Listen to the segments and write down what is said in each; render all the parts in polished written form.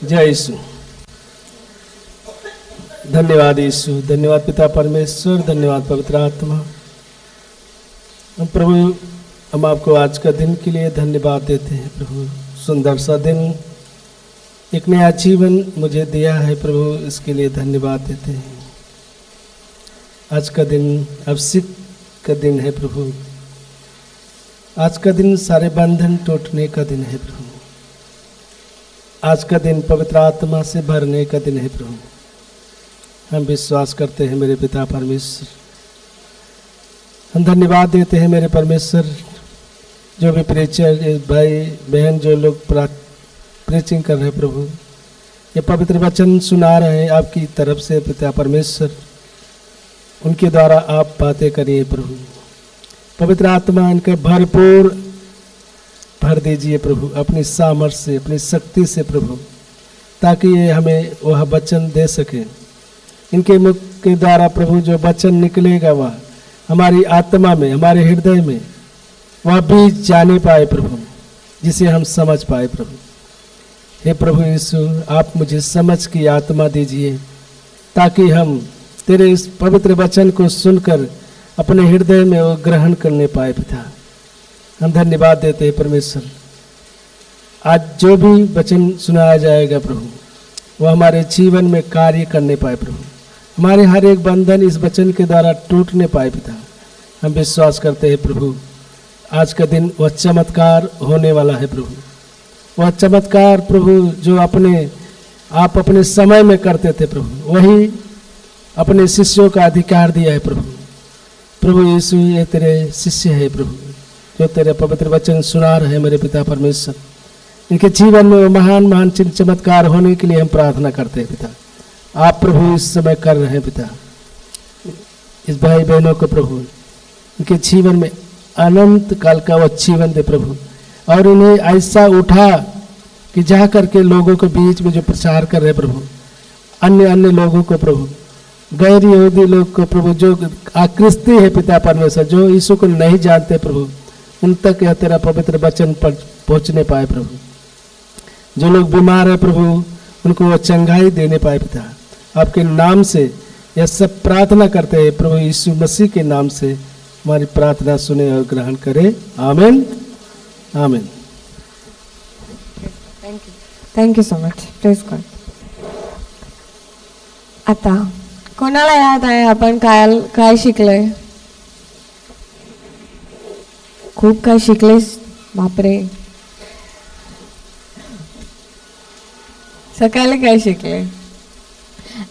जय यीशु। धन्यवाद यीशु, धन्यवाद पिता परमेश्वर, धन्यवाद पवित्र आत्मा। प्रभु हम आपको आज का दिन के लिए धन्यवाद देते हैं प्रभु। सुंदर सा दिन, एक नया जीवन मुझे दिया है प्रभु, इसके लिए धन्यवाद देते हैं। आज का दिन अभिषेक का दिन है प्रभु। आज का दिन सारे बंधन टूटने का दिन है प्रभु। आज का दिन पवित्र आत्मा से भरने का दिन है प्रभु। हम विश्वास करते हैं मेरे पिता परमेश्वर। हम धन्यवाद देते हैं मेरे परमेश्वर, जो भी प्रीचर भाई बहन जो लोग प्रीचिंग कर रहे हैं प्रभु, ये पवित्र वचन सुना रहे हैं आपकी तरफ से पिता परमेश्वर, उनके द्वारा आप बातें करिए प्रभु। पवित्र आत्मा इनका भरपूर भर दीजिए प्रभु अपनी सामर्थ्य से, अपनी शक्ति से प्रभु, ताकि ये हमें वह वचन दे सके। इनके मुख के द्वारा प्रभु जो वचन निकलेगा वह हमारी आत्मा में, हमारे हृदय में वह बीज जाने पाए प्रभु, जिसे हम समझ पाए प्रभु। हे प्रभु यीशु, आप मुझे समझ की आत्मा दीजिए, ताकि हम तेरे इस पवित्र वचन को सुनकर अपने हृदय में वो ग्रहण करने पाए पिता। हम धन्यवाद देते हैं परमेश्वर। आज जो भी वचन सुनाया जाएगा प्रभु, वह हमारे जीवन में कार्य करने पाए प्रभु। हमारे हर एक बंधन इस वचन के द्वारा टूटने पाए पिता। हम विश्वास करते हैं प्रभु, आज का दिन वह चमत्कार होने वाला है प्रभु। वह चमत्कार प्रभु जो आप अपने समय में करते थे प्रभु, वही अपने शिष्यों का अधिकार दिया है प्रभु। प्रभु यीशु, ये तेरे शिष्य है प्रभु, जो तेरे पवित्र वचन सुना रहे हैं मेरे पिता परमेश्वर। इनके जीवन में महान महान चिन्ह चमत्कार होने के लिए हम प्रार्थना करते हैं पिता। आप प्रभु इस समय कर रहे हैं पिता, इस भाई बहनों को प्रभु इनके जीवन में अनंत काल का वह जीवन दे प्रभु, और इन्हें ऐसा उठा कि जा करके लोगों के बीच में जो प्रचार कर रहे प्रभु, अन्य अन्य लोगों को प्रभु, गैर यहूदी लोग को प्रभु, जो आकृष्टि है पिता परमेश्वर, जो यीशु को नहीं जानते प्रभु, उन तक यह तेरा पवित्र वचन पर पहुंचने पाए प्रभु। जो लोग बीमार है प्रभु, उनको वह चंगाई देने पाए पिता। आपके नाम से यह सब प्रार्थना करते हैं प्रभु, यीशु मसीह के नाम से हमारी प्रार्थना सुने और ग्रहण करे। आमीन आमीन। Thank you so much. Praise God. आता कोणाला याद आहे आपण काय शिकलोय? खूप काय शिकलेस बापरे। सकाळी काय शिकले?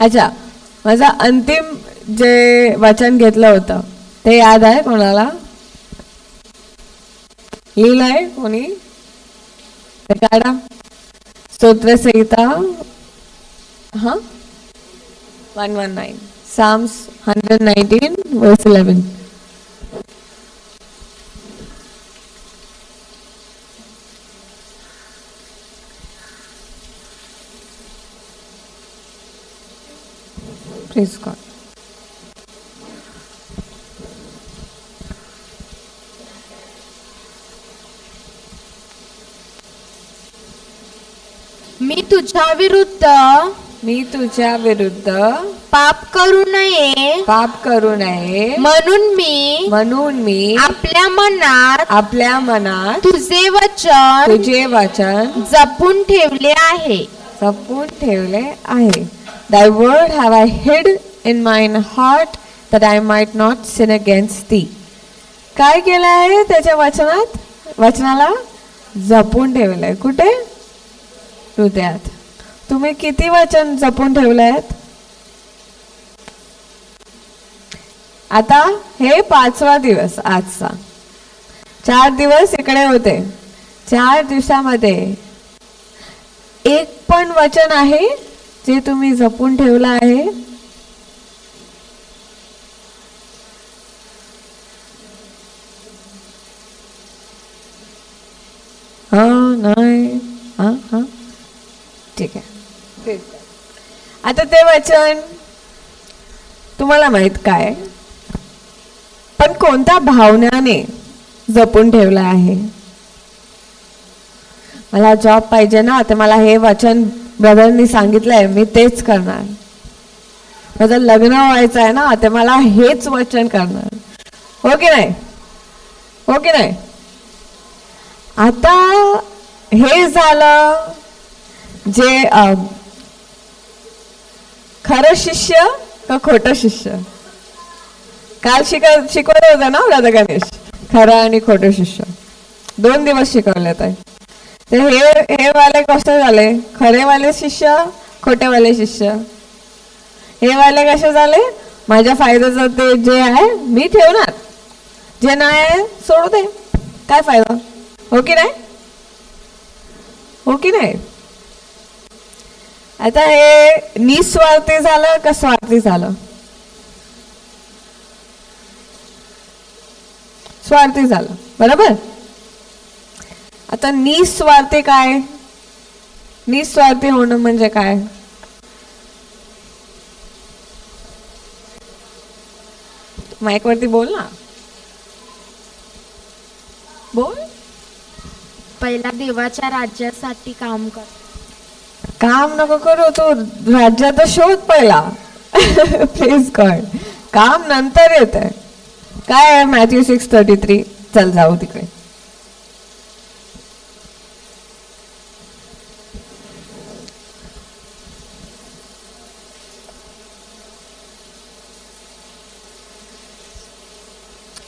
अच्छा, माझा अंतिम जे वचन घेतलं होतं ते याद आहे कोणाला? लिहिलंय कोणी? ते काढा। स्तोत्र संहिता 119, Psalms 119 verse 11. Praise God. मी तुझ्या विरुद्ध पाप करू नये म्हणून मी आपल्या मनात तुझे वचन जपून ठेवले आहे। Thy word have I hid in mine heart that I might not sin against thee. काय केलं आहे त्याच्या वचनाला जपून ठेवलंय। कुठे? हृदयात। तुम्ही किती वचन जपून ठेवले आहेत? आता हे 5वा दिवस आजचा। 4 दिवस इकडे होते। 4 दिवसामध्ये एक पण वचन आहे जे तुम्ही जपून ठेवलं आहे? नाही। ठीक आहे। आता ते वचन तुम्हाला माहित काय, पण कोणत्या भावनाने जपून ठेवलं आहे? मला जॉब पाहिजे ना, तर मला हे वचन ब्रदरनी सांगितलंय मी तेच करणार. माझं लग्न व्हायचं आहे ना, ते मला हेच वचन करणार. हो की नाही? हो की नाही? आता हे झालं जे खरं शिष्य का खोटं शिष्य. काल शिकवलं होतं ना ब्रदर गणेश, खरं आणि खोटं शिष्य. 2 दिवस शिकवले तर हे वाले कसे झाले, खरे वाले शिष्य, खोटे वाले शिष्य. हे वाले कसे झाले, माझ्या फायद्याचं ते जे आहे मी ठेवणार, जे नाही आहे सोडू दे, काय फायदा. हो की नाही? हो की नाही? आता हे निस्वार्थी झालं का स्वार्थी झालं? स्वार्थी झालं, बरोबर. आता निस्वार्थी काय? निस्वार्थी होणं म्हणजे काय? माईक वरती बोल ना, बोल. पहिला देवाच्या राज्यासाठी काम कर. काम नको करू, तू राज्याचा शोध पहिला. प्लीज गॉड, काम नंतर येत आहे. काय आहे मॅथ्यू 6:33? चल जाऊ तिकडे.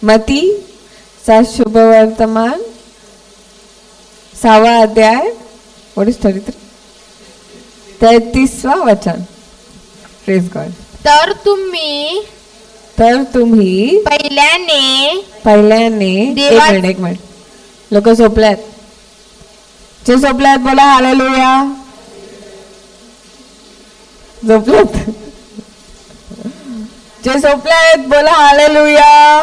मती चा शुभ वर्तमान 6वा अध्याय, व्हॉट इज 33? 33वा वचन. Praise God. तर तुम्ही पहिल्याने एक मिनिट लोक झोपल्यात. जे झोपल्यात बोला हालेलुया. झोपल्यात, जे झोपल्यात बोला हालेलुया.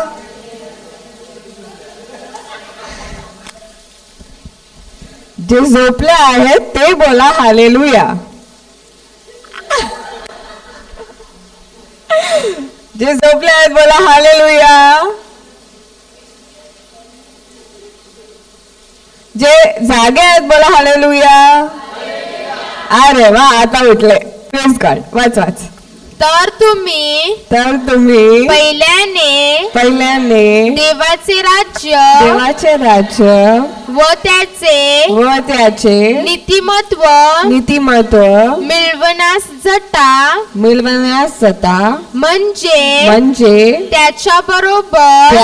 जे झोपले आहेत ते बोला हालेलुया. जे झोपले आहेत बोला हालेलुया. जे जागे आहेत बोला हालेलुया. अरे वा, आता उठले. Praise God. वाच. तर तुम्ही पहिल्याने देवाचे राज्य व त्याचे नीतिमत्व मिळवण्यास जटा म्हणजे त्याच्या बरोबर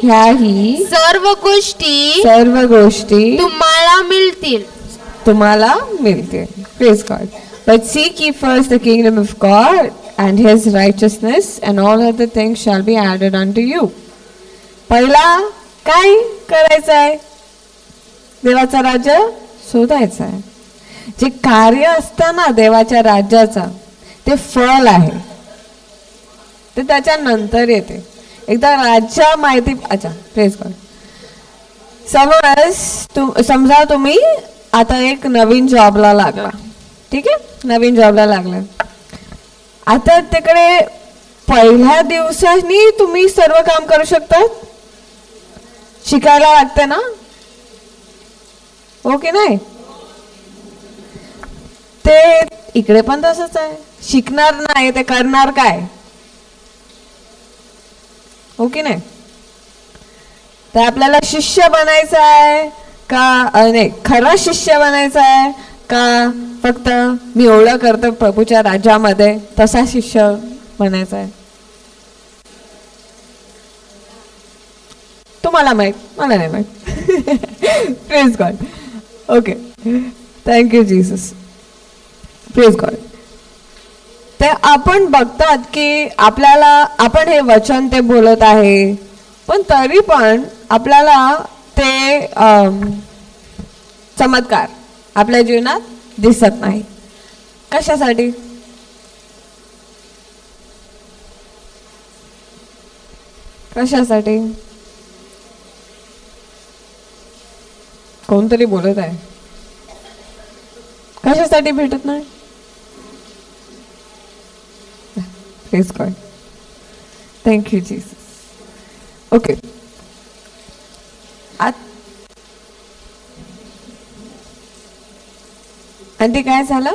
ह्याही सर्व गोष्टी तुम्हाला मिळतील. Praise God. But seek ye first the kingdom of God and his righteousness, and all other things shall be added unto you. पहिला काय करायचं आहे? देवाचं राज्य शोधायचं आहे. जे कार्य असतं ना देवाच्या राज्याचा, ते फळ आहे, ते त्याच्यानंतर येते. एकदा राज्य माहिती. अच्छा, प्रेज गॉड. समजा तुम्ही आता एक नवीन जॉबला लागला. ठीक आहे, नवीन जॉबला लागला. आता तिकडे पहिल्या दिवसानी तुम्ही सर्व काम करू शकता. शिकायला लागते ना, हो की नाही? ते इकडे पण तसंच आहे. शिकणार नाही ते करणार काय? हो की नाही? तर आपल्याला शिष्य बनायचं आहे का नाही, खरा शिष्य बनायचा आहे का फक्त मी एवढं करतो प्रभूच्या राज्यामध्ये तसा शिष्य बनायचा आहे? तुम्हाला माहित, मला नाही माहित. Praise God. Okay, thank you Jesus. Praise God. ते आपण बघतात की आपण हे वचन ते बोलत आहे, पण तरी पण आपल्याला ते चमत्कार आपल्या जीवनात दिसत नाही. कशासाठी? कशासाठी? कोणतरी बोलत आहे. कशासाठी भेटत नाही? Praise God. Thank you Jesus. Okay, आणि ते काय झालं?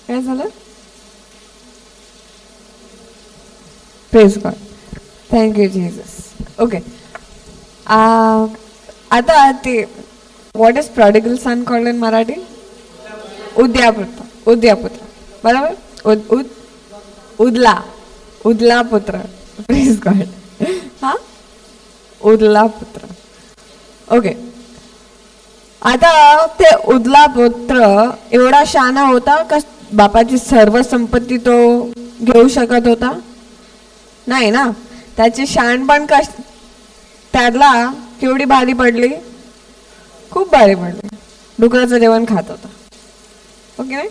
काय झालं? Praise God, thank you Jesus. Okay, आता ते what is prodigal son called in Marathi? उद्यापुत्र. उद्यापुत्र, बरोबर. उदला पुत्र. Praise God. हा, उदला पुत्र. ओके, आता ते उदला पुत्र एवढा शहाणा होता का बापाची सर्व संपत्ती तो घेऊ शकत होता? नाही ना. त्याची शहाणपण त्याला केवढी भारी पडली? खूप भारी पडली. डुकराचं जेवण खात होता. ओके नाही?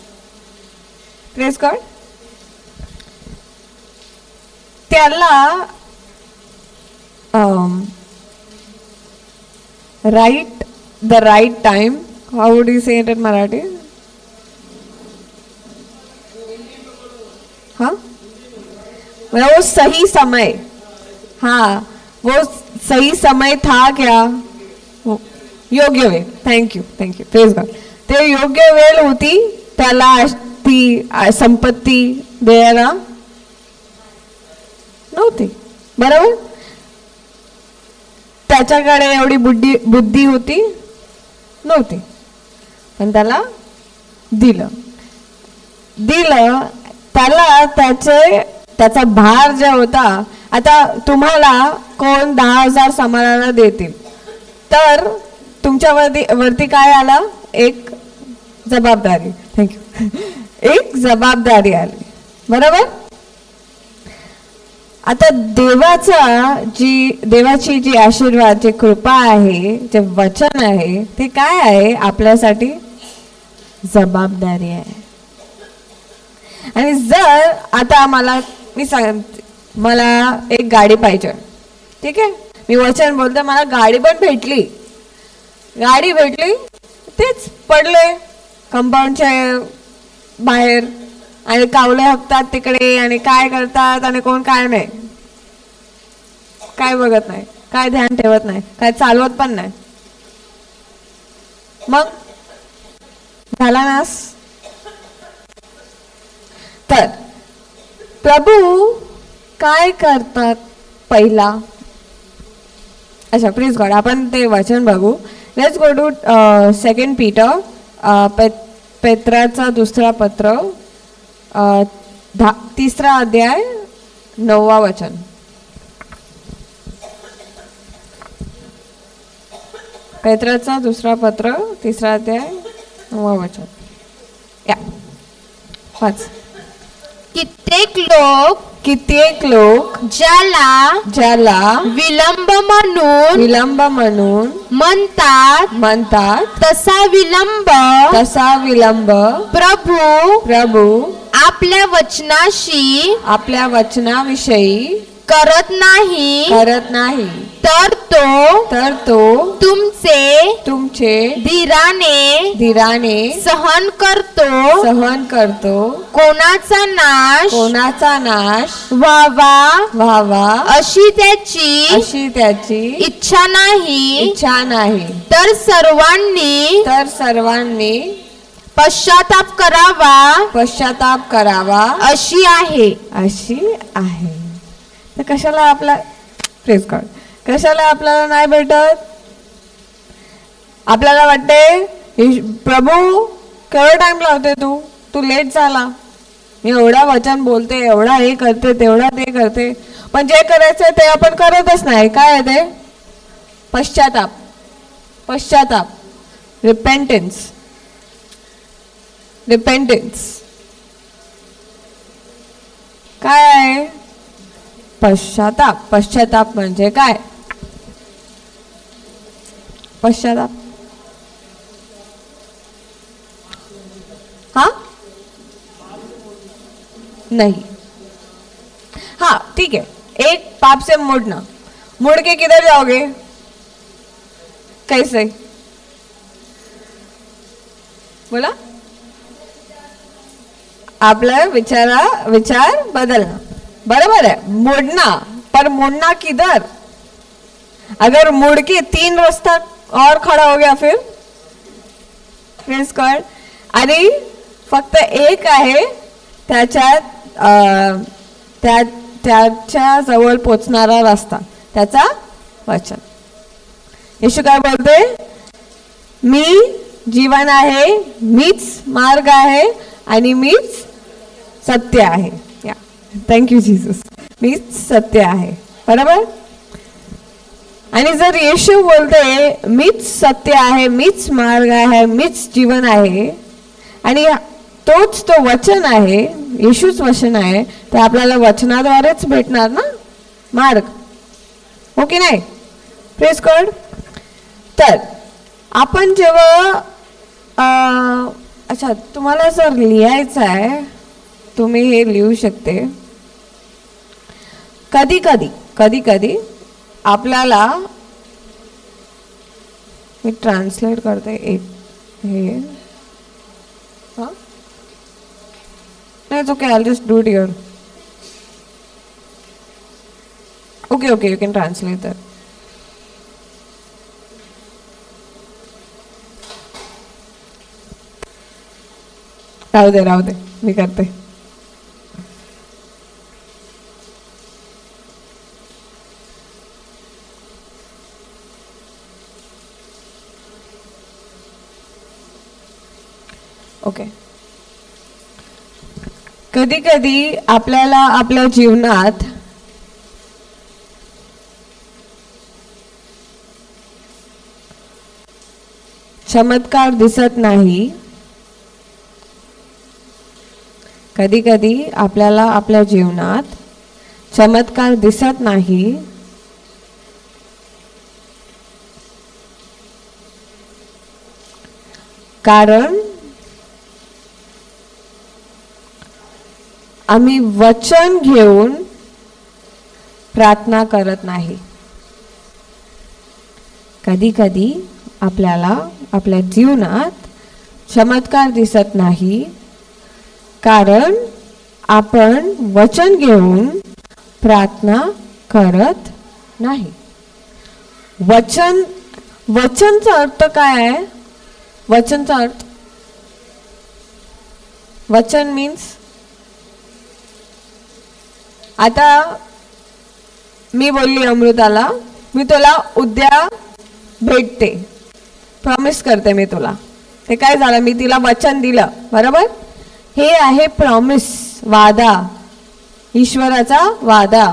Praise God. त्याला the right time, how would you say it in Marathi? हाँ, वो सही समय, हाँ वो सही समय था क्या? योग्य वेळ. Thank you praise God. ते योग्य वेळ होती त्याला ती संपत्ती द्यायला नव्हती, बरोबर. त्याच्याकडे एवढी बुद्धी होती नव्हती, पण त्याला दिलं त्याला. त्याचा भार जो होता, आता तुम्हाला कोण 10,000 सांभाळायला देतील तर तुमच्या वरती काय आलं? एक जबाबदारी. थँक्यू. एक जबाबदारी आली, बरोबर. आता देवाची जी आशीर्वाद, जी कृपा आहे, जे वचन आहे, ते काय आहे आपल्यासाठी? जबाबदारी आहे. आणि जर आता मला एक गाडी पाहिजे, ठीक आहे, मी वचन बोलते, मला गाडी पण भेटली, तेच पडले कंपाऊंडच्या बाहेर आणि कावले हकतात तिकडे आणि काय करतात आणि कोण काय नाही, काय बघत नाही, काय ध्यान ठेवत नाही, काय चालवत पण नाही. मग झाला नास. तर प्रभू काय करतात पहिला? अच्छा, प्लीज गॉड, आपण ते वचन बघू. लेट्स गो टू 2 पीटर, पेत्राचा दुसरा पत्र, 3 अध्याय 9 वचन. पेत्राचा दुसरा पत्र 3 अध्याय 9 वचन. या वाच. कित्येक लोक ज्याला विलंब म्हणून म्हणतात तसा विलंब प्रभू आपल्या वचनाविषयी करत नाही, तर तो तुमचे धीराने सहन करतो. कोणाचा नाश व्हावा अशी त्याची इच्छा नाही. तर सर्वांनी पश्चाताप करावा अशी आहे. तर कशाला आपल्याला नाही भेटत? आपल्याला वाटते प्रभू केवढा टाइम लावते, तू लेट झाला, मी एवढा वचन बोलते, एवढा हे करते, तेवढा ते करते, पण जे करायचंय ते आपण करतच नाही. काय आहे ते? पश्चाताप, रिपेंटन्स. काय आहे पश्चाताप म्हणजे काय? पश्चाताप हाँ नहीं, हाँ ठीक है. एक पाप से मुड़ के किधर जाओगे? कैसे बोला? आपला विचार बदलना, बराबर है. मुड़ना किधर? अगर मुड़ के 3 रास्ता और खड़ा हो गया प्रेज गॉड. आणि फक्त एक आहे त्याच्या जवळ पोचणारा रस्ता, त्याचा वचन. येशू काय बोलते? मी जीवन आहे, मीच मार्ग आहे आणि मीच सत्य आहे. या, थँक्यू जीसस. मीच सत्य आहे, बरोबर. आणि जर येशू बोलते मीच सत्य आहे, मीच मार्ग आहे, मीच जीवन आहे, आणि तोच तो वचन आहे, येशूच वचन आहे, तर आपल्याला वचनाद्वारेच भेटणार ना मार्ग, हो की नाही? Praise God. तर आपण जेव्हा अच्छा, तुम्हाला जर लिहायचं आहे तुम्ही हे लिहू शकते. कधी कधी आपल्याला, मी ट्रान्सलेट करते एक हे. हां, नाही, okay, I just do it here. Okay, you can translate that. राहू दे, मी करते. ओके. कधी आपल्याला आपल्या जीवनात चमत्कार दिसत नाही. कधी आपल्याला आपल्या जीवनात चमत्कार दिसत नाही, कारण आम्ही वचन घेऊन प्रार्थना करत नाही. कधी आपल्याला आपल्या जीवनात चमत्कार दिसत नाही, कारण आपण वचन घेऊन प्रार्थना करत नाही. वचनचा अर्थ काय आहे? वचनचा अर्थ, वचन मीन्स, आता मी बोलली अमृताला, मी तुला उद्या भेटते, प्रॉमिस करते मी तुला. ते काय झालं? मी तिला वचन दिलं, बरोबर. हे आहे प्रॉमिस, वादा, ईश्वराचा वादा.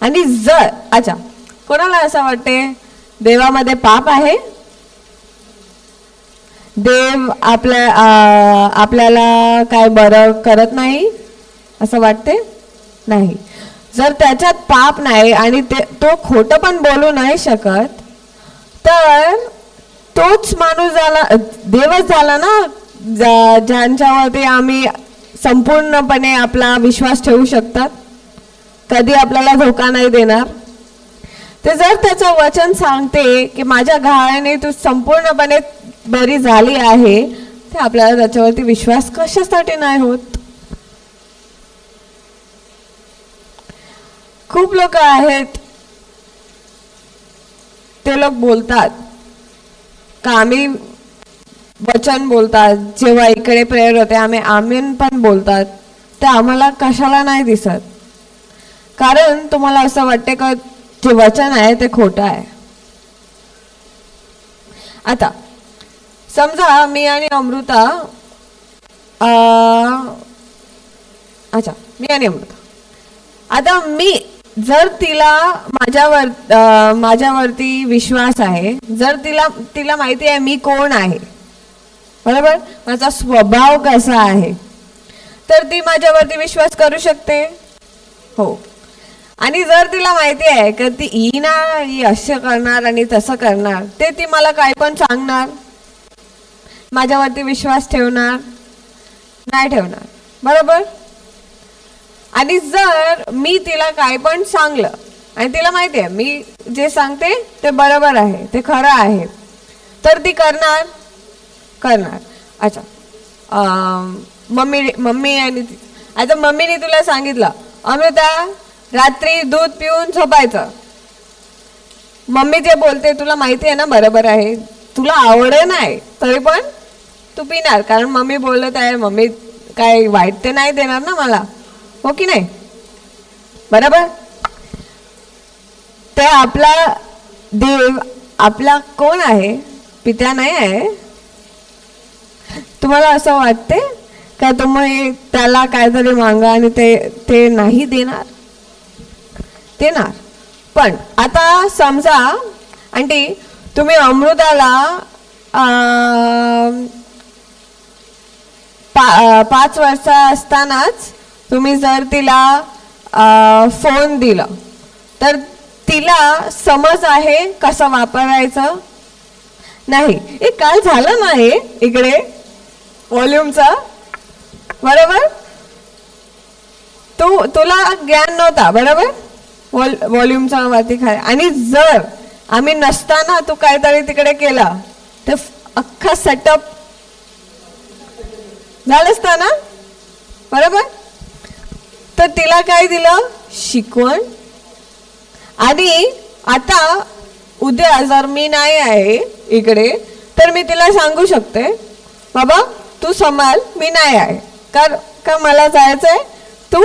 आणि जर, अच्छा, कोणाला असं वाटते देवामध्ये पाप आहे? देव आपल्याला काय बरं करत नाही असं वाटते? नाही. जर त्याच्यात पाप नाही आणि तो खोटं पण बोलू नाही शकत, तर तोच माणूस झाला, देवच झाला ना, ज्यांच्यावरती आम्ही संपूर्णपणे आपला विश्वास ठेवू शकतात, कधी आपल्याला धोका नाही देणार. ते जर त्याचं वचन सांगते की माझ्या घावाने तू संपूर्णपणे बरी झाली आहे, ते आपल्याला त्याच्यावरती विश्वास कशासाठी नाही होत? खूप लोक आहेत, ते लोक बोलतात का आम्ही वचन बोलतात, जेव्हा इकडे प्रेयर होते आम्ही आमीन पण बोलतात, ते आम्हाला कशाला नाही दिसत? कारण तुम्हाला असं वाटते का जे वचन आहे ते खोटं आहे. आता समजा मी आणि अमृता, अच्छा, मी आणि अमृता, आता मी जर तिला माझ्यावरती विश्वास आहे, जर तिला माहिती आहे मी कोण आहे, बरोबर, माझा स्वभाव कसा आहे, तर ती माझ्यावरती विश्वास करू शकते, हो. आणि जर तिला माहिती आहे की ही असं करणार आणि तसं करणार, ते ती मला काय पण सांगणार, माझ्यावरती विश्वास ठेवणार नाही ठेवणार, बरोबर. आणि जर मी तिला काय पण सांगलं आणि तिला माहिती आहे मी जे सांगते ते बरोबर आहे, ते खरं आहे, तर ती करणार. अच्छा, मम्मी आणि आता मम्मीने तुला सांगितलं अमृता रात्री दूध पिऊन झोपायचं, मम्मी जे बोलते तुला माहिती आहे ना बरोबर आहे, तुला आवडे नाही तरी पण तू पिणार, कारण मम्मी बोलत आहे, मम्मी काय वाईट ते नाही देणार ना मला, हो की नाही? बरोबर. ते आपला देव आपला कोण आहे? पिता नाही आहे. तुम्हाला असं वाटते का तुम्ही त्याला काहीतरी मागा आणि ते नाही देणार? देणार. पण आता समजा आंटी तुम्ही अमृताला 5 वर्ष असतानाच तुम्ही जर तिला फोन दिला तर तिला समज आहे कसं वापरायचं? नाही. हे काल झालं नाही इकडे व्हॉल्यूमचा, बरोबर? तुला ज्ञान नव्हता, बरोबर? व्हॉल्यूमचा वरती खाली. आणि जर आम्ही नसताना तू काहीतरी तिकडे केला तर अख्खा सेटअप झालं असता ना, बरोबर? तर तिला काय दिलं? शिकवण. आणि आता उद्या जर मी नाही आहे इकडे तर मी तिला सांगू शकते, बाबा तू संभाल, मी नाही आहे, का मला जायचंय, तू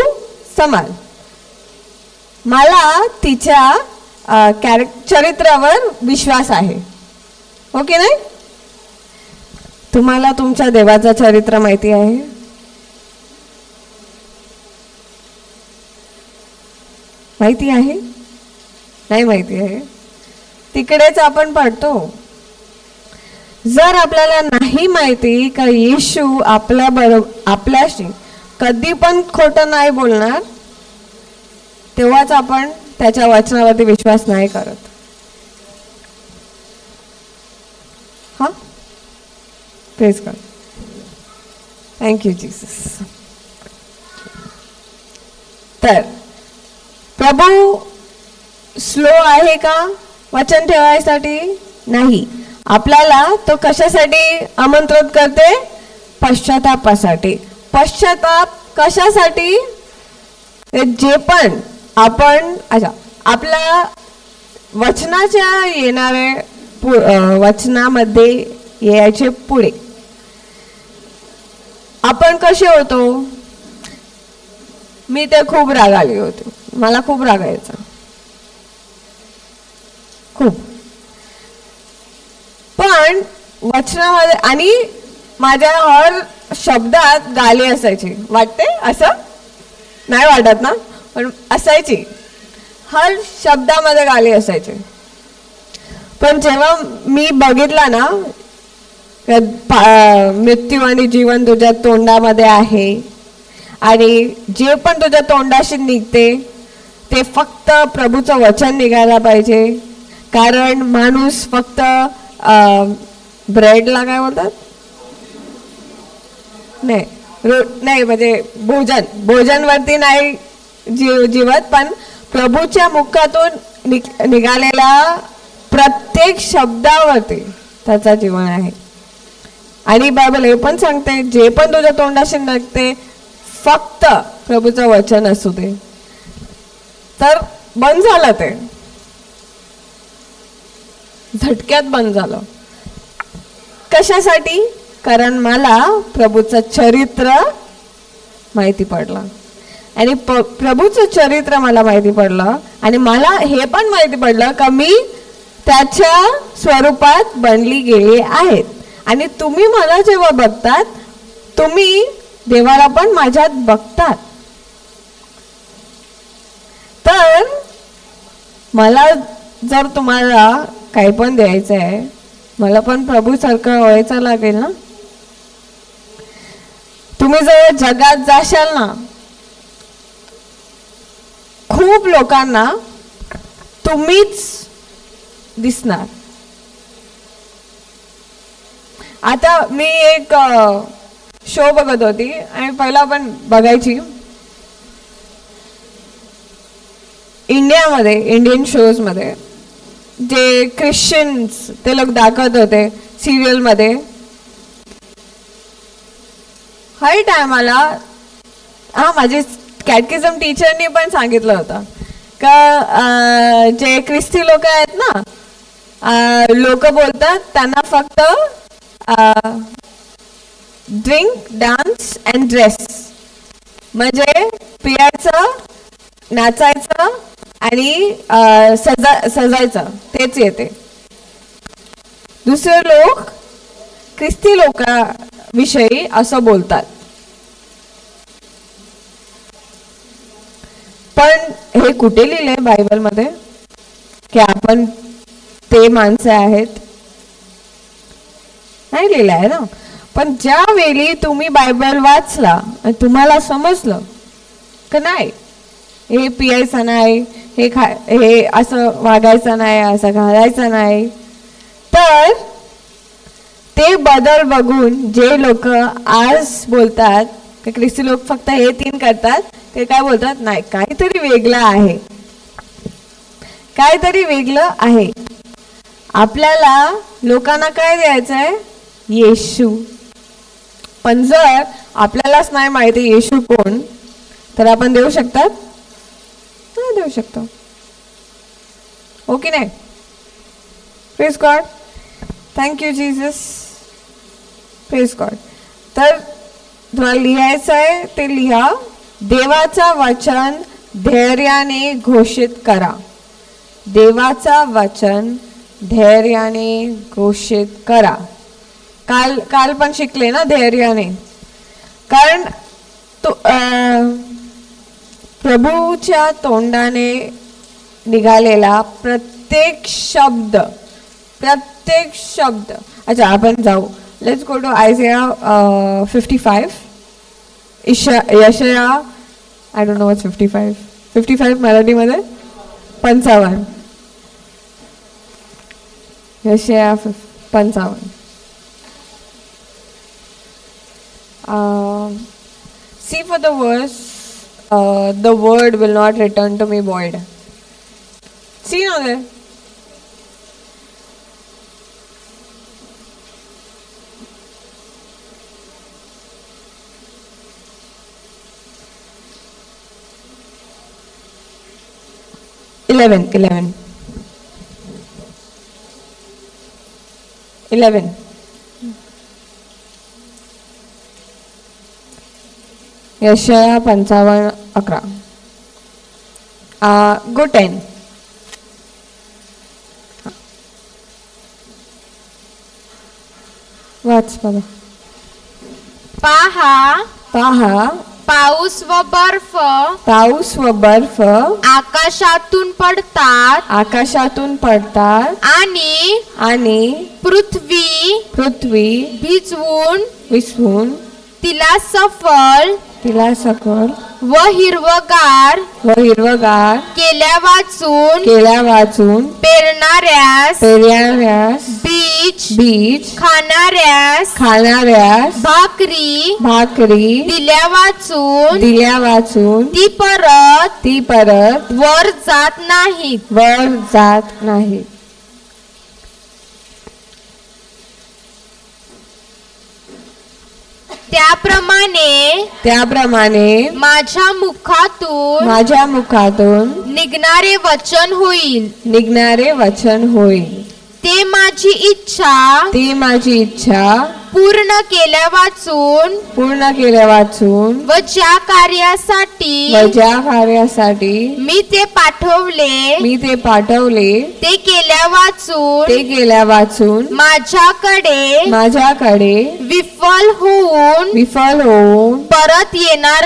संभाल. मला तिच्या चरित्रावर विश्वास आहे, हो की नाही? तुम्हाला तुमच्या देवाचं चरित्र माहिती आहे? माहिती आहे? नाही माहिती आहे? तिकडेच आपण पडतो. जर आपल्याला नाही माहिती का येशू आपल्याशी कधी पण खोटं नाही बोलणार, तेव्हाच आपण त्याच्या वचनावरती विश्वास नाही करत. हा, प्रेज गॉड. Thank you Jesus. तर प्रभू स्लो आहे का वचन ठेवायसाठी? नाही. आपल्याला तो कशासाठी आमंत्रित करते? पश्चातापासाठी. पश्चाताप कशासाठी? जे पण आपण आपल्या वचनाच्या येणारे वचनामध्ये यायचे पुढे आपण कसे होतो? मी तर खूप रागावली होती, मला खूप राग यायचा, खूप. पण वचनामध्ये आणि माझ्या हर शब्दात गाली असायची. वाटते असं? नाही वाटत ना? पण असायची, हर शब्दामध्ये गाली असायची. पण जेव्हा मी बघितला ना मृत्यू आणि जीवन तुझ्या तोंडामध्ये आहे आणि जे पण तुझ्या तोंडाशी निघते ते फक्त प्रभूचं वचन निघायला पाहिजे. कारण माणूस फक्त ब्रेडला काय बोलतात, नाही म्हणजे भोजनवरती नाही जीवत, पण प्रभूच्या मुखातून निघालेला प्रत्येक शब्दावरती त्याचा जीवन आहे. आणि बायबल हे पण सांगते जे पण तुझ्या तोंडाशी निघते फक्त प्रभूचं वचन असू दे. तर बंद झालं, ते झटक्यात बंद झालं. कशासाठी? कारण मला प्रभूचं चरित्र माहिती पडलं आणि प्रभूचं चरित्र मला माहिती पडलं आणि मला हे पण माहिती पडलं का मी त्याच्या स्वरूपात बनली गेली आहेत. आणि तुम्ही मला जेव्हा बघतात तुम्ही देवाला पण माझ्यात बघतात. तर मला जर तुम्हाला काही पण द्यायचं आहे, मला पण प्रभू सारखं व्हायचं लागेल ना. तुम्ही जर जगात जाशाल ना, खूप लोकांना तुम्हीच दिसणार. आता मी एक शो बघत होती आणि पहिला पण बघायची इंडियामध्ये, इंडियन शोज मध्ये जे ख्रिश्चन्स ते लोक दाखवत होते सिरियल मध्ये. हर टायमाला माझे कॅटेकिझम टीचरनी पण सांगितलं होतं का जे ख्रिस्ती लोक आहेत ना लोक बोलतात त्यांना फक्त ड्रिंक, डान्स अँड ड्रेस, म्हणजे पियायचं, नाचायचं आणि सजायचं तेच येते. दुसरे लोक ख्रिस्ती लोकांविषयी असं बोलतात. पण हे कुठे लिहिलंय बायबलमध्ये की आपण ते माणसं आहेत? नाही लिहिलं आहे ना. पण ज्या वेळी तुम्ही बायबल वाचला आणि तुम्हाला समजलं की नाही हे पियायचं नाही, हे असं वागायचं नाही, असं घालायचं नाही, तर ते बदल बघून जे लोक आज बोलतात की ख्रिस्ती लोक फक्त हे 3 करतात, ते काय बोलतात, नाही काहीतरी वेगळं आहे, काहीतरी वेगळं आहे. आपल्याला लोकांना काय द्यायचं आहे? येशू. पण जर आपल्यालाच नाही माहिती येशू कोण, तर आपण देऊ शकतात? नाही देऊ शकतो. हो की नाही? Praise God. Thank you Jesus. Praise God. तर तुम्हाला लिहायचं आहे ते लिहा. देवाचा वचन धैर्याने घोषित करा. देवाचा वचन धैर्याने घोषित करा. काल पण शिकले ना धैर्याने. कारण तो प्रभूच्या तोंडाने निघालेला प्रत्येक शब्द. अच्छा आपण जाऊ. Let's go to Isaiah 55. Yashaya, I don't know what's 55 मराठीमध्ये 55. यशया 55. See for the verse, the word will not return to me void. See now there. Eleven. यशया 55:11. Go 10. वाच बाबा. पहा पाऊस व बर्फ आकाशातून पडतात आणि पृथ्वी भिजवून तिला सफल व हिरवगार केल्या वाचून पेरणाऱ्यास बीज खाणाऱ्यास भाकरी दिल्या वाचून ती परत वर जात नाहीत. त्याप्रमाणे माझ्या मुखातून निघणारे वचन होईल. ते माझी इच्छा पूर्ण केल्या वाचून व ज्या कार्यासाठी मी ते पाठवले ते केल्या वाचून माझ्याकडे विफल होऊन परत येणार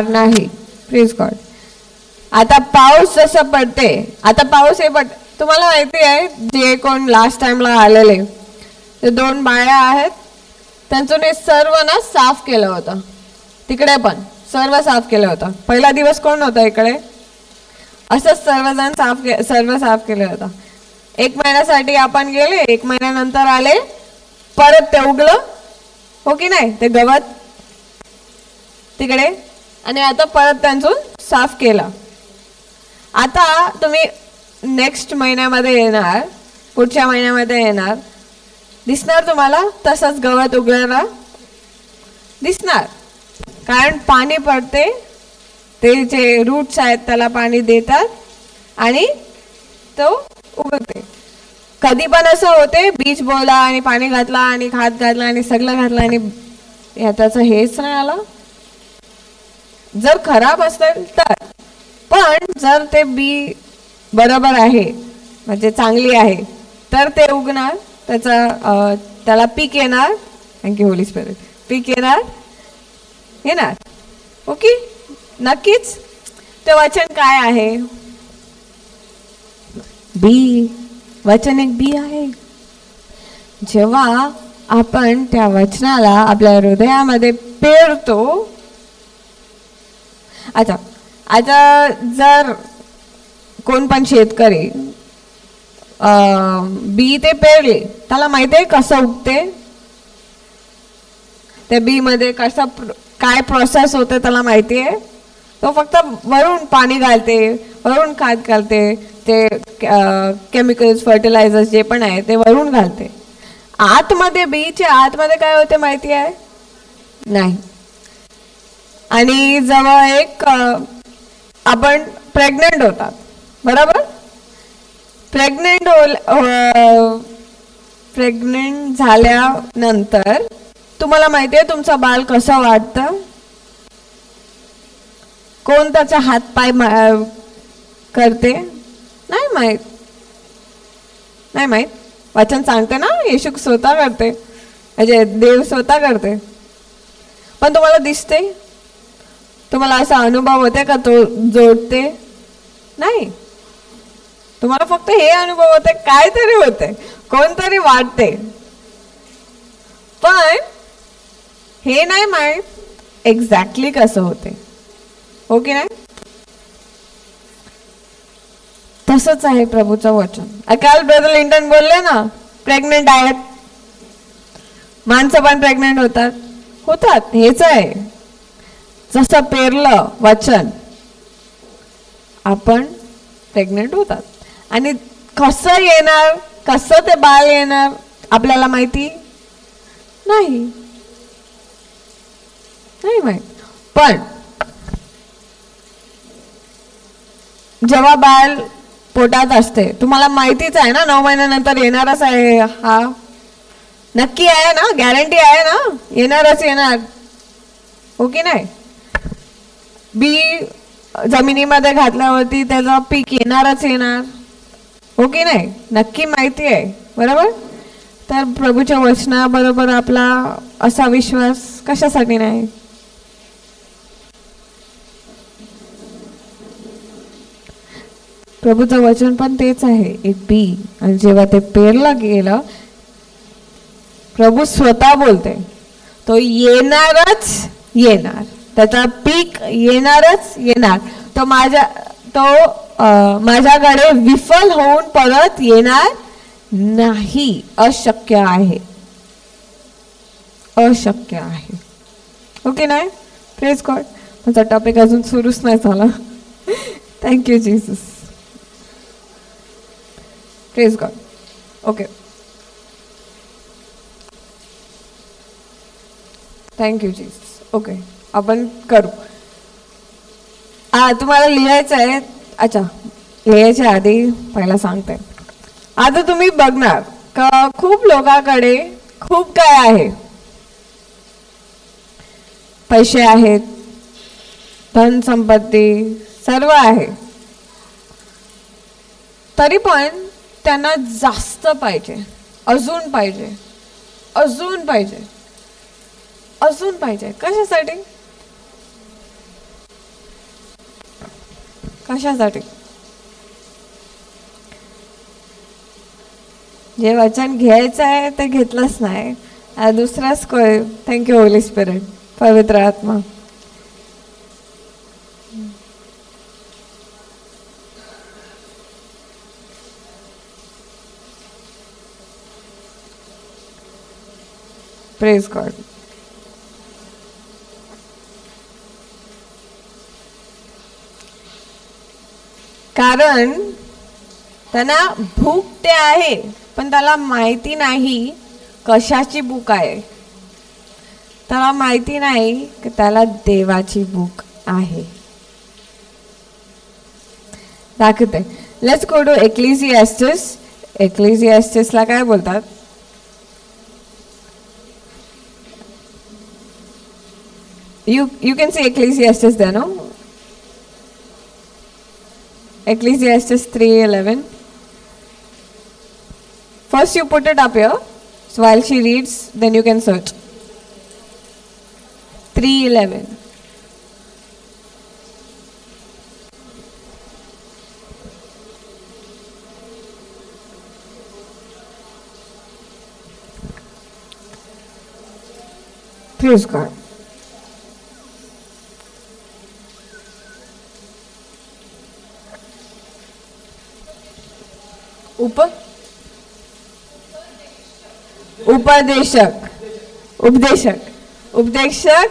नाही. Please God. आता पाऊस जसं पडते, आता पाऊस हे तुम्हाला माहिती आहे जे कोण लास्ट टाइमला आलेले ते 2 बाया आहेत, त्यांचं सर्व ना साफ केलं होतं. तिकडे पण सर्व साफ केलं होतं. पहिला दिवस कोण होता इकडे? असंच सर्वजण सर्व साफ केलं होतं. 1 महिन्यासाठी आपण गेले, 1 महिन्यानंतर आले, परत ते उगलं. हो की नाही? ते गवत तिकडे, आणि आता परत त्यांचं साफ केलं. आता तुम्ही नेक्स्ट महिन्यामध्ये येणार, पुढच्या महिन्यामध्ये येणार, दिसणार तुम्हाला तसंच गवत उगलेला दिसणार. कारण पाणी पडते, ते जे रूट्स आहेत त्याला पाणी देतात आणि तो उगवते. कधी पण असं होते, बीज बोला आणि पाणी घातला आणि खत घातला आणि सगळं घातलं आणि त्याचं हेच नाही आलं. जर खराब असेल तर, पण जर ते बी बरोबर आहे म्हणजे चांगली आहे तर ते उगणार, त्याला पीक येणार. Thank you Holy spirit. पीक येणार. ओके, नक्कीच. ते वचन काय आहे? बी. वचन एक बी आहे. जेव्हा आपण त्या वचनाला आपल्या हृदयामध्ये पेरतो. आता जर कोण पण शेतकरी बी ते पेरले, त्याला माहिती आहे कसं उगते, त्या बी मध्ये कसं काय प्रोसेस होते त्याला माहिती आहे. तो फक्त वरून पाणी घालते, वरून खत घालते, ते केमिकल्स फर्टिलायझर्स जे पण आहे ते वरून घालते. आतमध्ये बीच्या आतमध्ये काय होते माहिती आहे? नाही. आणि जेव्हा एक आपण प्रेग्नेंट होतात, बरोबर? प्रेग्नेंट झाल्यानंतर तुम्हाला माहिती आहे तुमचं बाळ कसं वाटतं? कोण त्याचा हातपाय करते? नाही माहित. वचन सांगते ना, येशू स्वतः करते, म्हणजे देव स्वतः करते. पण तुम्हाला दिसते? तुम्हाला असा अनुभव होते का तो जोडते? नाही. तुम्हाला फक्त हे अनुभव होते, काहीतरी होते, कोणतरी वाटते, पण हे नाही माहित एक्झॅक्टली कसं होते. हो की नाही? तसंच आहे प्रभूचं वचन. काल ब्रदर लिंटन बोलले ना, प्रेग्नेंट आहेत, माणसं पण प्रेग्नेंट होतात. हेच आहे. जसं पेरलं वचन, आपण प्रेग्नेंट होतात. आणि कसं येणार, कसं ते बाळ येणार आपल्याला माहिती नाही माहित. पण जेव्हा बाळ पोटात असते, तुम्हाला माहितीच आहे ना 9 महिन्यानंतर येणारच आहे. हा नक्की आहे ना, गॅरंटी आहे ना, येणार. हो की नाही? बी जमिनीमध्ये घातल्यावरती त्याचं पीक येणार. हो की नाही? नक्की माहिती आहे, बरोबर? तर प्रभूच्या वचनाबरोबर आपला असा विश्वास कशासाठी नाही? प्रभूचं वचन पण तेच आहे, एक बी. आणि जेव्हा ते पेरलं गेलं, प्रभू स्वतः बोलते तो येणार, त्याचा पीक येणार. तो माझ्याकडे विफल होऊन परत येणार नाही. अशक्य आहे. ओके नाही? Praise God. माझा टॉपिक अजून सुरूच नाही झाला. Thank you Jesus. Praise God. Okay, thank you Jesus. Okay, आपण करू. तुम्हाला लिहायचं आहे. अच्छा, लिहायच्या आधी पहिला सांगते. आता तुम्ही बघणार का खूप लोकांकडे खूप काय आहे, पैसे आहेत, धन संपत्ती सर्व आहे, तरी पण त्यांना जास्त पाहिजे, अजून पाहिजे. कशासाठी? जे वचन घ्यायचं आहे ते घेतलंच नाही, दुसराच थँक्यू होली स्पिरिट, पवित्र आत्मा. Praise God. कारण त्यांना भूक ते आहे, पण त्याला माहिती नाही कशाची भूक आहे. त्याला माहिती नाही की त्याला देवाची भूक आहे. दाखवते. Let's go to एक्लेसियास्टिस. एक्लेसियास्टिसला काय बोलतात? You can say Ecclesiastes there, no? Ecclesiastes 3:11. First you put it up here. So while she reads, then you can search. 3:11. Praise God. उपदेशक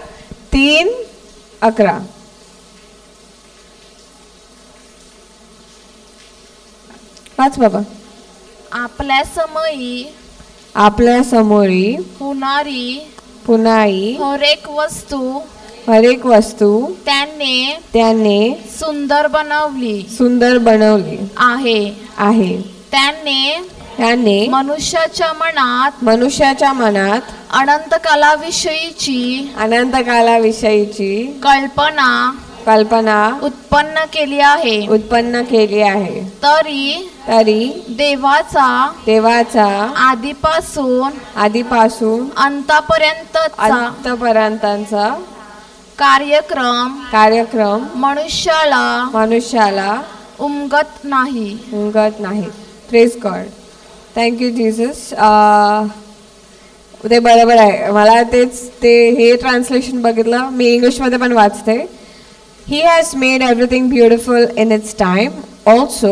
3:11. वाच बाबा. आपल्या समोरी पुनाई हर एक वस्तू त्याने सुंदर बनवली आहे. त्याने मनुष्याच्या मनात अनंत कालाविषयीची कल्पना उत्पन्न केली आहे. तरी देवाचा आधीपासून अंतापर्यंतचा कार्यक्रम मनुष्याला उमगत नाही. Praise God. Thank you Jesus. ते बरोबर आहे. मला हे ट्रान्सलेशन बघितलं. मी इंग्लिशमध्ये पण वाचते. He has made everything beautiful in its time. Also,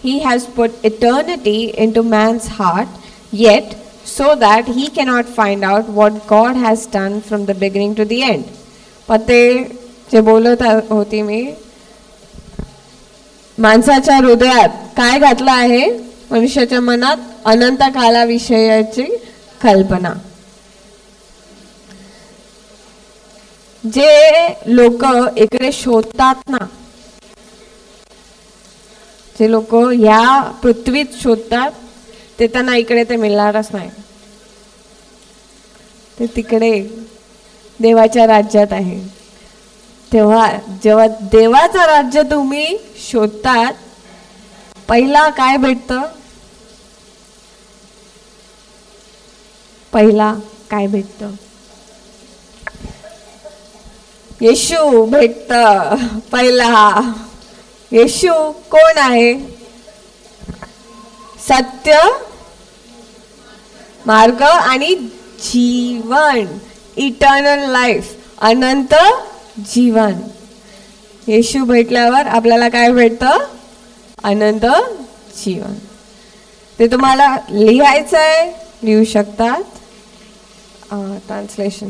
he has put eternity into man's heart, yet so that he cannot find out what God has done from the beginning to the end. पण ते जे बोलत होती मी, माणसाच्या हृदयात काय घातलं आहे? मनुष्याच्या मनात अनंत कालाविषयाची कल्पना. जे लोक इकडे शोधतात ना, जे लोक ह्या पृथ्वीत शोधतात, ते त्यांना इकडे ते मिळणारच नाही. ते तिकडे देवाच्या राज्यात आहे. जेव्हा देवाचं राज्य तुम्ही शोधतात, पहिला काय भेटतं? येशू भेटत. पहिला येशू कोण आहे? सत्य, मार्ग आणि जीवन. इटर्नल लाईफ, अनंत जीवन. येशू भेटल्यावर आपल्याला काय भेटतं? अनंत जीवन. ते तुम्हाला लिहायचं आहे, लिहू शकतात. ट्रान्सलेशन.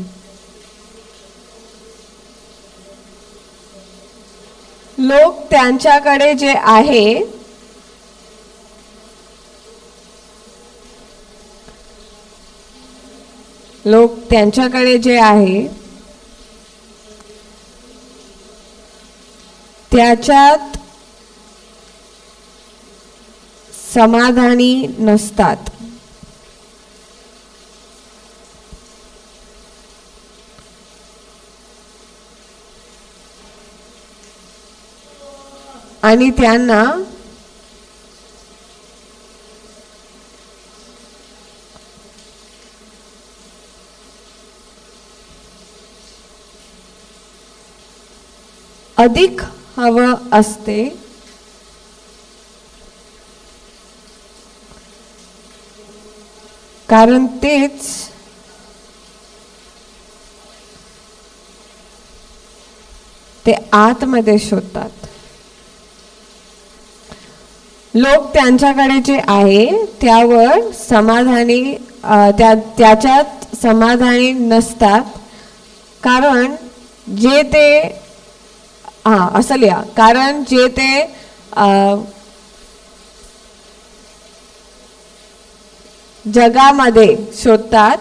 लोक त्यांच्याकडे जे आहे त्याच्यात समाधानी नसतात. आणि त्यांना अधिक हवं असते. कारण तेच ते आतमध्ये शोधतात. लोक त्यांच्याकडे जे आहे त्यावर समाधानी त्याच्यात समाधानी नसतात. कारण जे ते असं लिहा. कारण जे ते जगामध्ये शोधतात,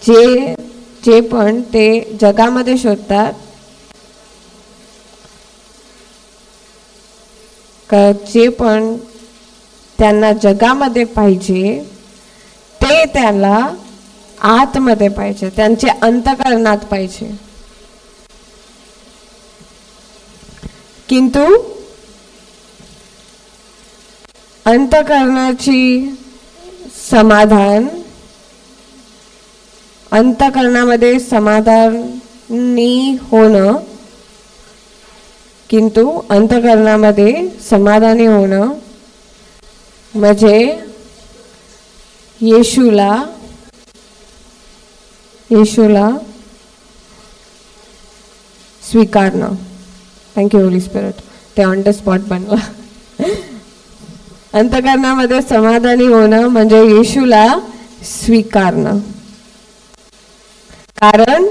जे पण ते जगामध्ये शोधतात जे पण त्यांना जगामध्ये पाहिजे ते त्याला आतमध्ये पाहिजे, त्यांचे अंतःकरणात पाहिजे. किंतु अंतःकरणाची समाधान, अंतःकरणामध्ये समाधानी होणं, किंतु अंतःकरणामध्ये समाधानी होणं म्हणजे येशूला स्वीकारणं. थँक्यू होली स्पिरिट, ते ऑन द स्पॉट बनलं. अंतःकरणामध्ये समाधानी होणं म्हणजे येशूला स्वीकारणं. कारण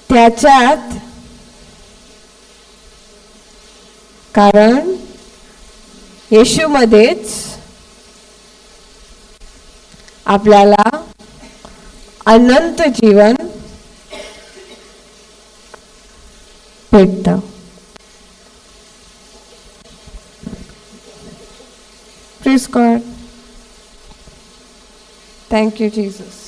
त्याच्यात, कारण येशूमध्येच आपल्याला अनंत जीवन भेटतं. Praise God. Thank you Jesus.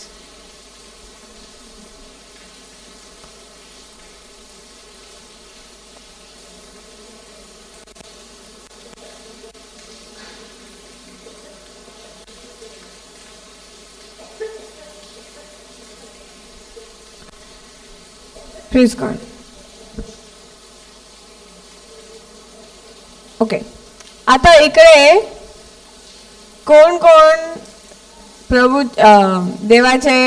Praise God. Okay, आता इकडे कोण कोण प्रभू देवाचे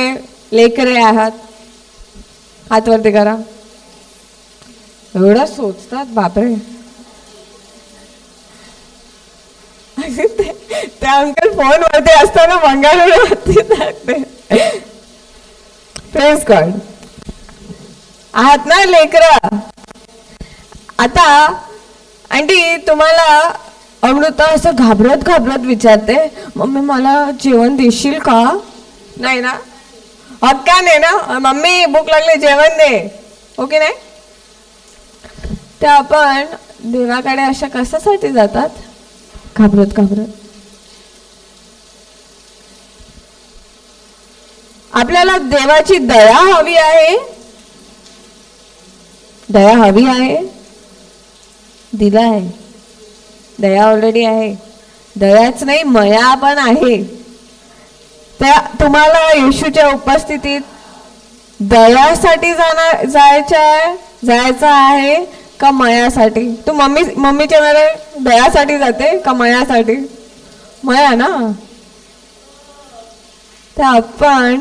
लेकरे आहात? हात वरती करा. एवढं सोचतात, बापरे. ते अंकल फोन वरती असताना बंगालवरती टाकते. Praise God. आहात ना लेकरं? आता आंटी तुम्हाला अमृता असं घाबरत घाबरत विचारते, मम्मी मला जेवण देशील का? नाही ना? हक्काने ना, मम्मी भूक लागली जेवण दे, ओके नाही? ते आपण देवाकडे अशा कशासाठी जातात? घाबरत घाबरत. आपल्याला देवाची दया हवी आहे. दया हवी आहे, दिला आहे. दया ऑलरेडी आहे. दयाच नाही, मया पण आहे. त्या तुम्हाला येशूच्या उपस्थितीत दयासाठी जायचं आहे का मयासाठी? तू मम्मीच्या मध्ये दयासाठी जाते का मयासाठी? मया ना. तर आपण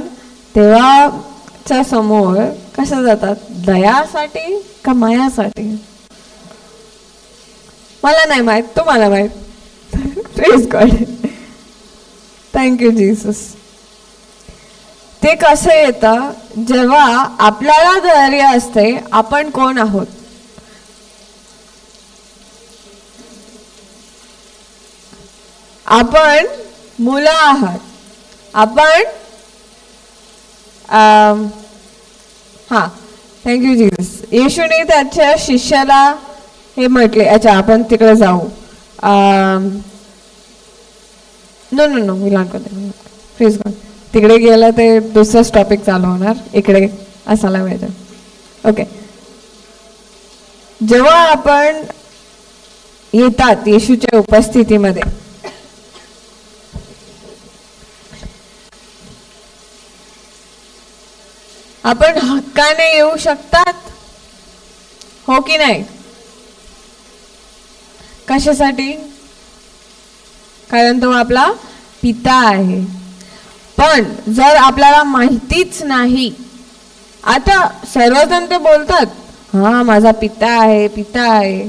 देवाच्या समोर कसं जातात? दयासाठी का मयासाठी? मला नाही माहित, तुम्हाला माहित. Praise God. Thank you Jesus. ते कसं येतं जेव्हा आपल्याला धैर्य असते आपण कोण आहोत. आपण मुलं आहात. आपण हा, थँक्यू जीसस. येशूने त्याच्या शिष्याला हे म्हटले. अच्छा, आपण तिकडे जाऊ. नो नो नो, विलान करते. Please God. तिकडे गेलं ते दुसरंच टॉपिक चालू होणार, इकडे असायला पाहिजे. ओके. जेव्हा आपण येतात येशूच्या उपस्थितीमध्ये, आपण हक्काने येऊ शकतात, हो की नाही? कशासाठी? कारण तो आपला पिता आहे. पण जर आपल्याला माहितीच नाही, आता सर्वजण ते बोलतात हा माझा पिता आहे, पिता आहे,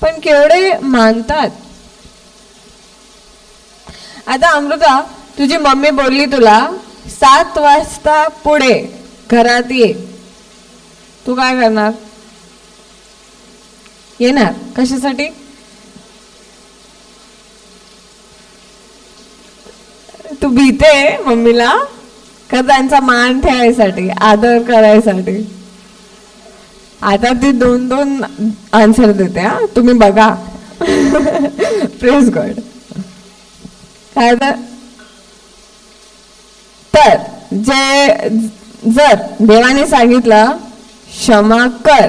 पण केवढे मानतात? आता अमृता, तुझी मम्मी बोलली तुला 7 वाजता पुढे घरात ये, तू काय करणार? येणार? कशासाठी? तू भीते मम्मीला का त्यांचा मान ठेवायसाठी, आदर करायसाठी? आता ती 2-2 आन्सर देते. हा, तुम्ही बघा. Praise God. काय तर जे जर देवाने सांगितलं क्षमा कर,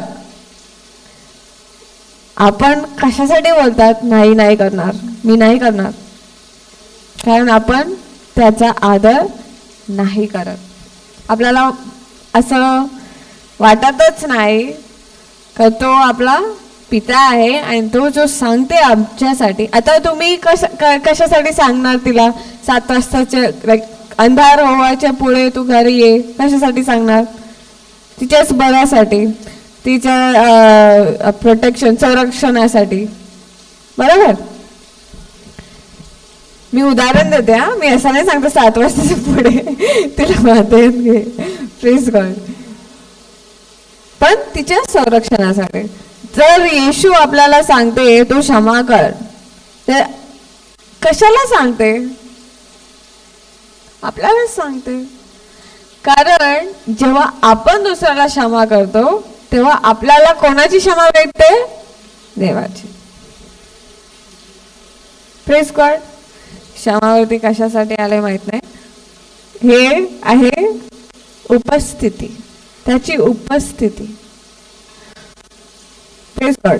आपण कशासाठी बोलतात नाही नाही करणार, मी नाही करणार, कारण आपण त्याचा आदर नाही करत. आपल्याला असं वाटतच नाही का तो आपला पिता आहे आणि तो जो सांगते आमच्यासाठी. आता तुम्ही कशासाठी सांगणार तिला 7 वाजताचे अंधार होवायच्या पुढे तू घरी ये, कशासाठी सांगणार? तिच्याच बऱ्यासाठी, तिच्या प्रोटेक्शन संरक्षणासाठी, बरोबर. मी उदाहरण देते. हा, मी असं नाही सांगते 7 वाजताच्या पुढे तिला माते घे, प्लीज गॉड, पण तिच्या संरक्षणासाठी. जर येशू आपल्याला सांगते तो क्षमा कर, तर कशाला सांगते? आपल्यालाच सांगते. कारण जेव्हा आपण दुसऱ्याला क्षमा करतो तेव्हा आपल्याला कोणाची क्षमा भेटते? देवाची. Praise God. क्षमावरती कशासाठी आले माहित नाही. हे आहे उपस्थिती, त्याची उपस्थिती. Praise God.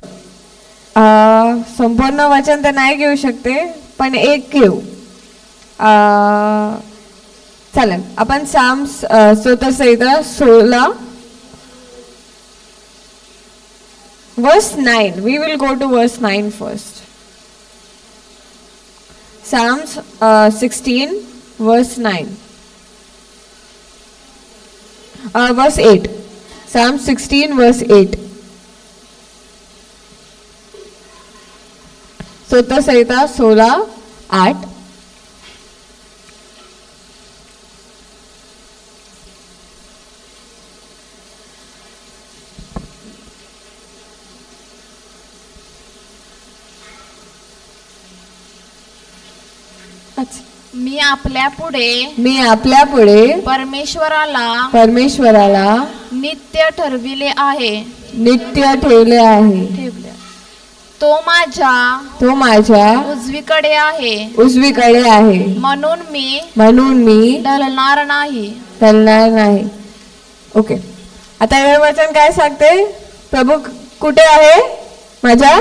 संपूर्ण वचन तर नाही घेऊ शकते, पण एक घेऊ. चालेल. आपण Sam's स्तोत्रसंहिता 16 verse 9. We will go to verse 9 first. Psalms 16 verse 9. Verse 8. Psalm 16 verse 8. स्तोत्रसंहिता 16:8. मी आपल्या पुढे परमेश्वराला नित्य ठरविले आहे, नित्य ठेवले आहे. तो माझ्या उजवीकडे आहे, म्हणून मी ढळणार नाही. ओके. आता हे वचन काय सांगते? प्रभू कुठे आहे? माझ्या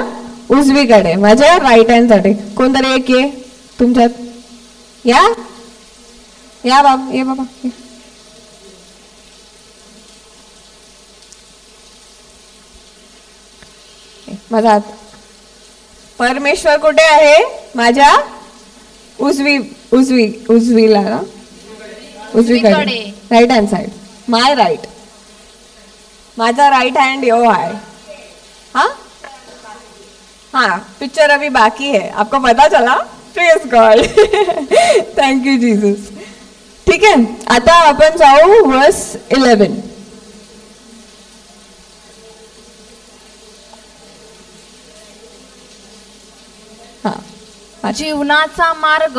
उजवीकडे, माझ्या राईट हँड साठी. कोणतरी एक ये तुमच्यात. या बाबा, ये बाबा. माझा हात. परमेश्वर कुठे आहे? माझ्या उजवीला ना, उजवीकडे, राईट हँड साइड, माय राईट. माझा राइट हैंड यो है. हाँ हाँ, पिक्चर अभी बाकी है, आपको पता चला? Praise God. Thank you Jesus. ठीक है, आता आपण जाऊ वर्स 11. हाँ, जीवनाचा मार्ग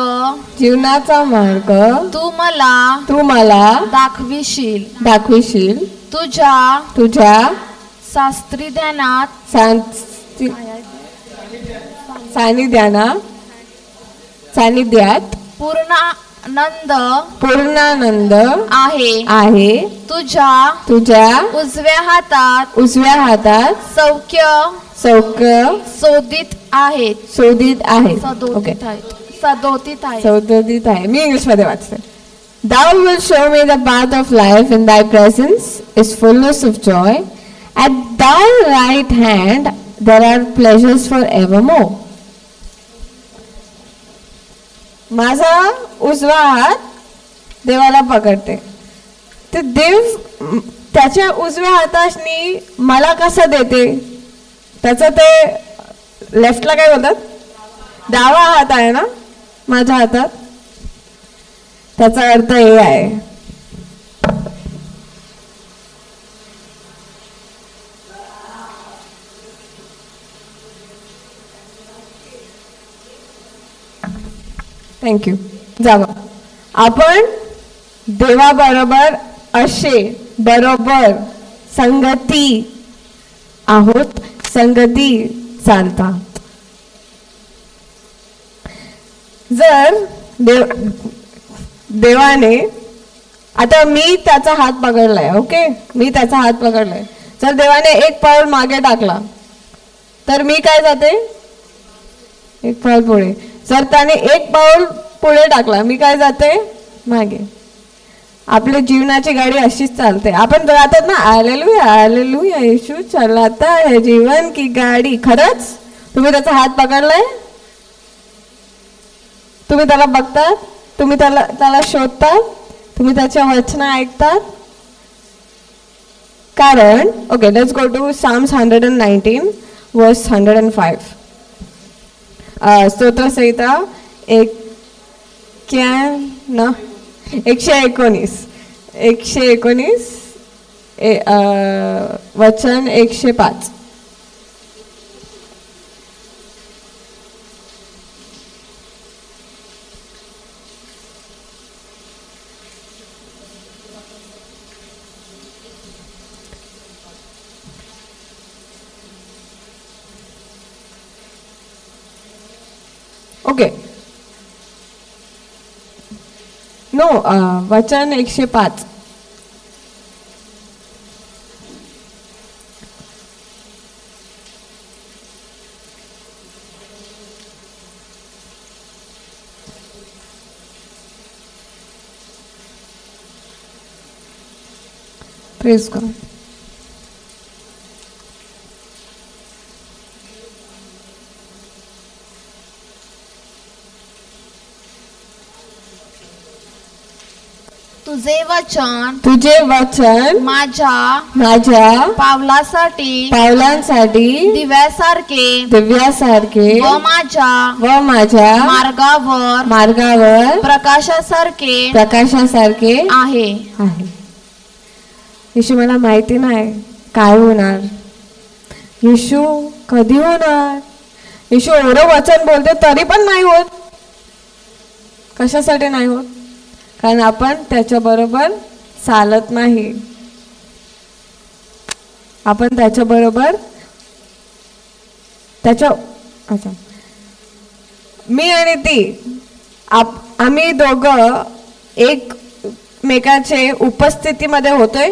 तू मला दाखविशील तुझ्या शास्त्री ध्यानात सानिध्यात पूर्णानंद आहे. तुझ्या उजव्या हातात सौख्य सदोदित आहे. मी इंग्लिश मध्ये वाचते. Thou wilt show me the path of life. In thy presence is fullness of joy. At thy right hand there are pleasures forevermore. माझा उजवा हात देवाला पकडते. ते देव त्याच्या उजव्या हाताने मला कसं देते? त्याचं ते लेफ्टला काय बोलतात? डावा हात आहे ना माझ्या हातात. त्याचा अर्थ हे आहे, थँक्यू. जावा, आपण देवाबरोबर असे बरोबर संगती आहोत संगती चालतात. जर देवाने आता मी त्याचा हात पकडलाय, ओके, मी त्याचा हात पकडलाय. जर देवाने एक पाऊल मागे टाकला तर मी काय जाते, एक पाऊल पुढे. जर त्याने एक पाऊल पुढे टाकला मी काय जाते, मागे. आपल्या जीवनाची गाडी अशीच चालते. आपण जातात ना, हालेलुया हालेलुया येशू चलाता है जीवन की गाडी. खरंच तुम्ही त्याचा हात पकडलाय, तुम्ही त्याला बघतात, तुम्ही त्याला शोधतात, तुम्ही त्याच्या वचना ऐकतात. कारण okay, let's go to Psalms 119 verse 105. स्तोत्रसंहिता 119 वचन 105. ओके, नो, वचन 105. Praise God. तुझे वचन माझ्या पावलांसाठी दिव्यासारखे व माझ्या मार्गावर प्रकाशासारखे आहे. येशू, मला माहिती नाही काय होणार, येशू कधी होणार. येशू एवढं वचन बोलते तरी पण नाही होत. कशासाठी नाही होत? कारण आपण त्याच्याबरोबर चालत नाही. आपण त्याच्याबरोबर अच्छा, मी आणि ती आम्ही दोघं एकमेकाचे उपस्थितीमध्ये होतोय.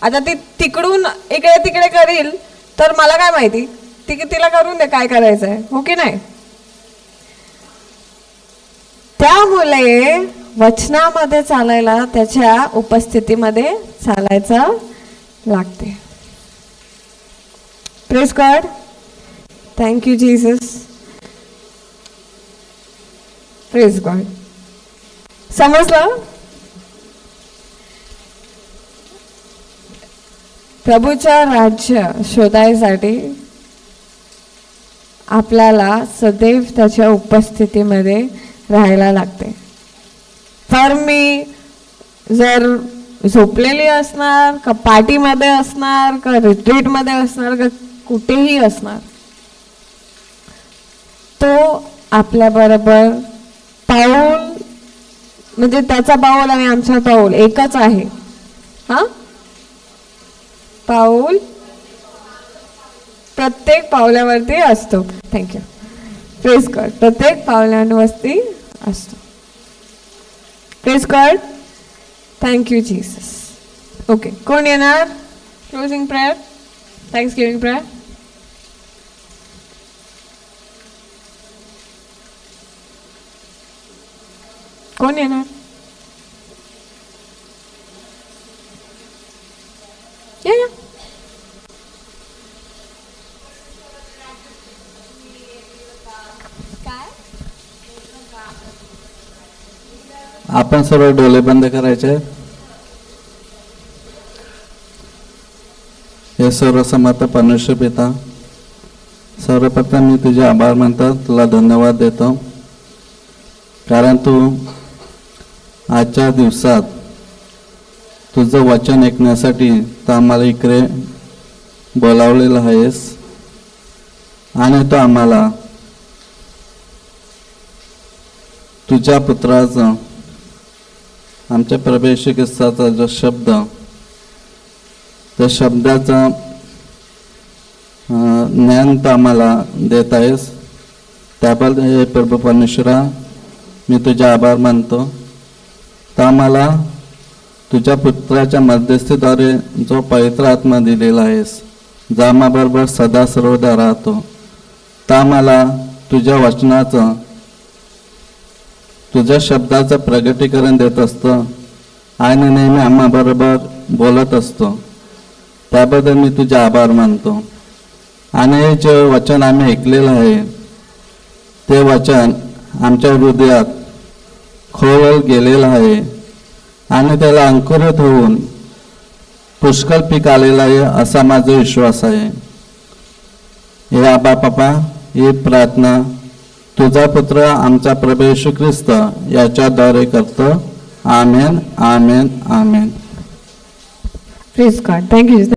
आता ती तिकडून इकडे तिकडे करील तर मला काय माहिती, तिला करून दे काय करायचं आहे, हो की नाही. त्यामुळे वचनामध्ये चालायला त्याच्या उपस्थितीमध्ये चालायचं लागते. Praise God. Thank you Jesus. Praise God. समजलं? प्रभूच्या राज्य शोधायसाठी आपल्याला सदैव त्याच्या उपस्थितीमध्ये राहायला लागते. तर मी जर झोपलेली असणार का पार्टीमध्ये असणार का रिट्रीटमध्ये असणार का कुठेही असणार, तो आपल्याबरोबर पाऊल म्हणजे त्याचा पाऊल आणि आमचा पाऊल एकच आहे. हा पाऊल प्रत्येक पावलावरती असतो. थँक्यू. Praise God. प्रत्येक पावलांवरती असतो. Praise God. Thank you Jesus. Okay, कोण येणार? Closing prayer, Thanksgiving prayer. कोण येणार? या. आपण सर्व डोळे बंद करायचे. हे सर्व समर्थ परमेश्वर पिता, सर्वप्रथम मी तुझे आभार मानतो, तुला धन्यवाद देतो, कारण तू आजच्या दिवसात तुझं वचन ऐकण्यासाठी तर आम्हाला इकडे बोलावलेलं आहेस आणि तो आम्हाला तुझ्या पुत्राचा आमच्या प्रभू येशू ख्रिस्ताचा जो शब्द, त्या शब्दाचा ज्ञान तर आम्हाला देत आहेस, त्याबद्दल हे प्रभू परमेश्वरा मी तुझे आभार मानतो. तर आम्हाला तुझ्या पुत्राच्या मध्यस्थीद्वारे जो पवित्र आत्मा दिलेला आहेस, जो आम्हाबरोबर सदा सर्वदा राहतो, तर आम्हाला तुझ्या वचनाचं, तुझ्या शब्दाचं प्रगटीकरण देत असतो आणि नेहमी आम्हाबरोबर बोलत असतो. त्याबद्दल मी तुझे आभार मानतो. आणि हे जे वचन आम्ही ऐकलेलं आहे ते वचन आमच्या हृदयात खोल गेलेलं आहे आणि त्याला अंकुरित होऊन पुष्कळ पीक आलेलं आहे असा माझा विश्वास आहे. हे आबा बापा, ही प्रार्थना तुझा पुत्र आमचा प्रभू येशू ख्रिस्त याच्याद्वारे करतो. Amen, amen, amen. Praise God. Thank you.